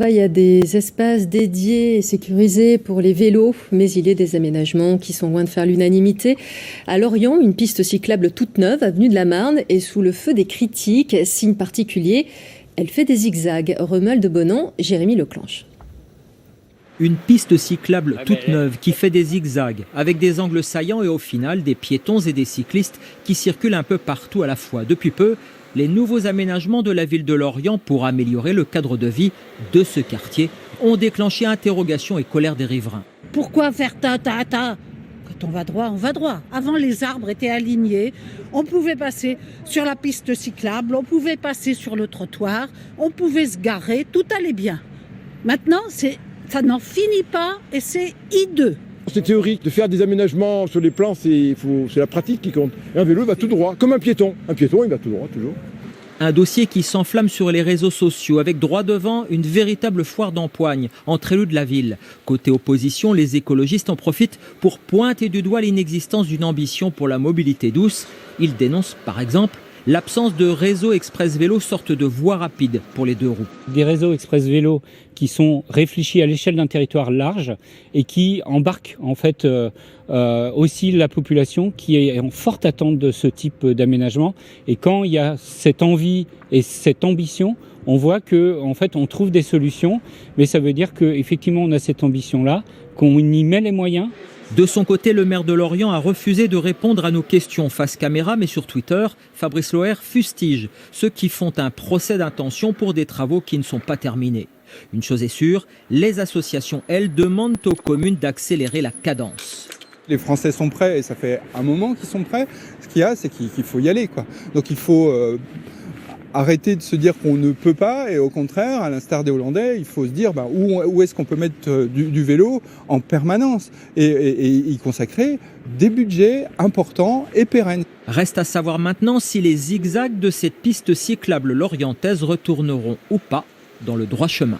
Il y a des espaces dédiés et sécurisés pour les vélos, mais il y a des aménagements qui sont loin de faire l'unanimité. À Lorient, une piste cyclable toute neuve, avenue de la Marne, est sous le feu des critiques. Signe particulier, elle fait des zigzags. Remeule de Bonan, Jérémy Leclanche. Une piste cyclable toute neuve qui fait des zigzags, avec des angles saillants et au final des piétons et des cyclistes qui circulent un peu partout à la fois. Depuis peu, les nouveaux aménagements de la ville de Lorient pour améliorer le cadre de vie de ce quartier ont déclenché interrogations et colère des riverains. Pourquoi faire ta? Quand on va droit. Avant, les arbres étaient alignés. On pouvait passer sur la piste cyclable, on pouvait passer sur le trottoir, on pouvait se garer, tout allait bien. Maintenant, ça n'en finit pas et c'est hideux. C'est théorique, de faire des aménagements sur les plans, c'est la pratique qui compte. Et un vélo il va tout droit, comme un piéton. Un piéton, il va tout droit, toujours. Un dossier qui s'enflamme sur les réseaux sociaux, avec droit devant une véritable foire d'empoigne entre élus de la ville. Côté opposition, les écologistes en profitent pour pointer du doigt l'inexistence d'une ambition pour la mobilité douce. Ils dénoncent par exemple l'absence de réseau express vélo, sorte de voie rapide pour les deux roues. Des réseaux express vélo qui sont réfléchis à l'échelle d'un territoire large et qui embarquent en fait aussi la population qui est en forte attente de ce type d'aménagement. Et quand il y a cette envie et cette ambition, on voit que en fait on trouve des solutions, mais ça veut dire qu'effectivement on a cette ambition-là, qu'on y met les moyens. De son côté, le maire de Lorient a refusé de répondre à nos questions face caméra, mais sur Twitter, Fabrice Loher fustige ceux qui font un procès d'intention pour des travaux qui ne sont pas terminés. Une chose est sûre, les associations, elles, demandent aux communes d'accélérer la cadence. Les Français sont prêts et ça fait un moment qu'ils sont prêts. Ce qu'il y a, c'est qu'il faut y aller, quoi. Donc il faut arrêter de se dire qu'on ne peut pas et au contraire, à l'instar des Hollandais, il faut se dire où est-ce qu'on peut mettre du vélo en permanence et y consacrer des budgets importants et pérennes. Reste à savoir maintenant si les zigzags de cette piste cyclable lorientaise retourneront ou pas dans le droit chemin.